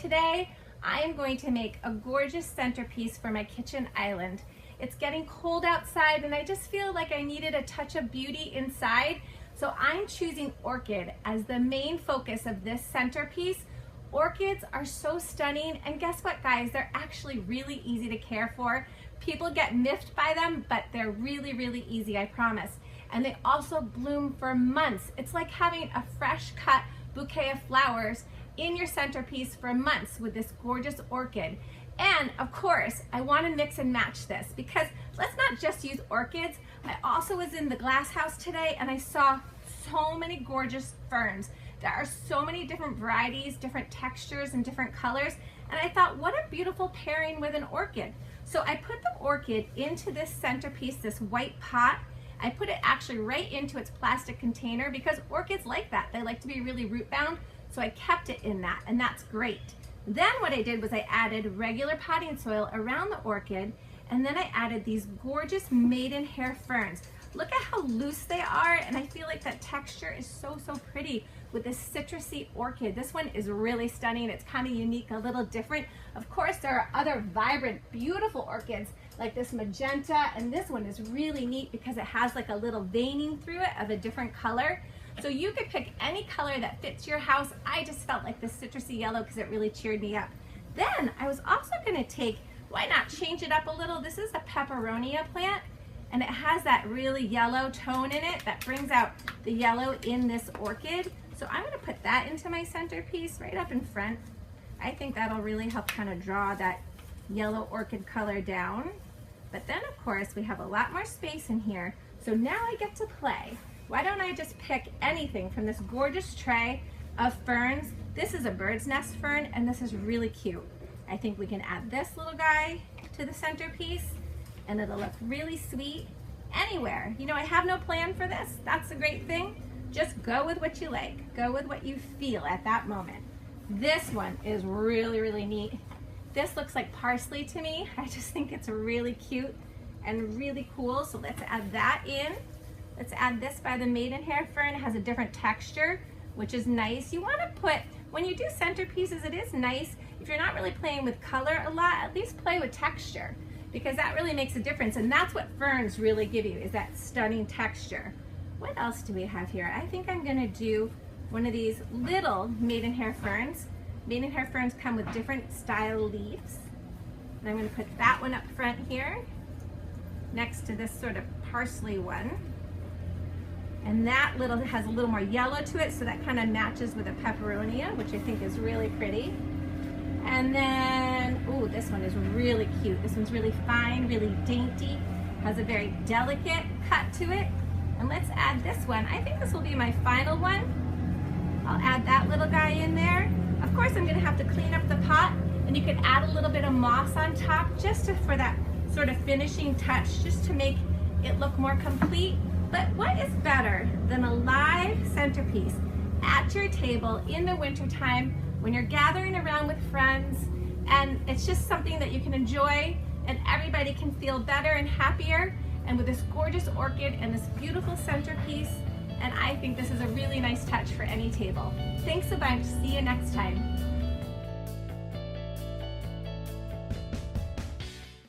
today I am going to make a gorgeous centerpiece for my kitchen island. It's getting cold outside and I just feel like I needed a touch of beauty inside. So I'm choosing orchid as the main focus of this centerpiece. Orchids are so stunning, and guess what, guys? They're actually really easy to care for. People get miffed by them, but they're really, really easy, I promise. And they also bloom for months. It's like having a fresh cut bouquet of flowers in your centerpiece for months with this gorgeous orchid. And of course, I want to mix and match this because let's not just use orchids. I also was in the glass house today and I saw so many gorgeous ferns. There are so many different varieties, different textures, and different colors. And I thought, what a beautiful pairing with an orchid. So I put the orchid into this centerpiece, this white pot. I put it actually right into its plastic container because orchids like that. They like to be really root bound. So I kept it in that, and that's great. Then what I did was I added regular potting soil around the orchid, and then I added these gorgeous maidenhair ferns. Look at how loose they are, and I feel like that texture is so, so pretty with this citrusy orchid. This one is really stunning. It's kind of unique, a little different. Of course, there are other vibrant, beautiful orchids like this magenta, and this one is really neat because it has like a little veining through it of a different color. So you could pick any color that fits your house. I just felt like this citrusy yellow because it really cheered me up. Then I was also going to take, why not change it up a little? This is a peperonia plant, and it has that really yellow tone in it that brings out the yellow in this orchid. So I'm going to put that into my centerpiece right up in front. I think that'll really help kind of draw that yellow orchid color down. But then of course we have a lot more space in here. So now I get to play. Why don't I just pick anything from this gorgeous tray of ferns? This is a bird's nest fern, and this is really cute. I think we can add this little guy to the centerpiece, and it'll look really sweet anywhere. You know, I have no plan for this. That's the great thing. Just go with what you like. Go with what you feel at that moment. This one is really, really neat. This looks like parsley to me. I just think it's really cute and really cool. So let's add that in. Let's add this by the maidenhair fern. It has a different texture, which is nice. You want to put, when you do centerpieces, it is nice, if you're not really playing with color a lot, at least play with texture, because that really makes a difference. And that's what ferns really give you, is that stunning texture. What else do we have here? I think I'm going to do one of these little maidenhair ferns. Maidenhair ferns come with different style leaves. And I'm going to put that one up front here, next to this sort of parsley one. And that little has a little more yellow to it, so that kind of matches with a peperonia, which I think is really pretty. And then, oh, this one is really cute. This one's really fine, really dainty, has a very delicate cut to it. And let's add this one. I think this will be my final one. I'll add that little guy in there. Of course, I'm gonna have to clean up the pot, and you can add a little bit of moss on top just for that sort of finishing touch, just to make it look more complete. But what is better than a live centerpiece at your table in the wintertime when you're gathering around with friends, and it's just something that you can enjoy and everybody can feel better and happier, and with this gorgeous orchid and this beautiful centerpiece. And I think this is a really nice touch for any table. Thanks a bunch. See you next time.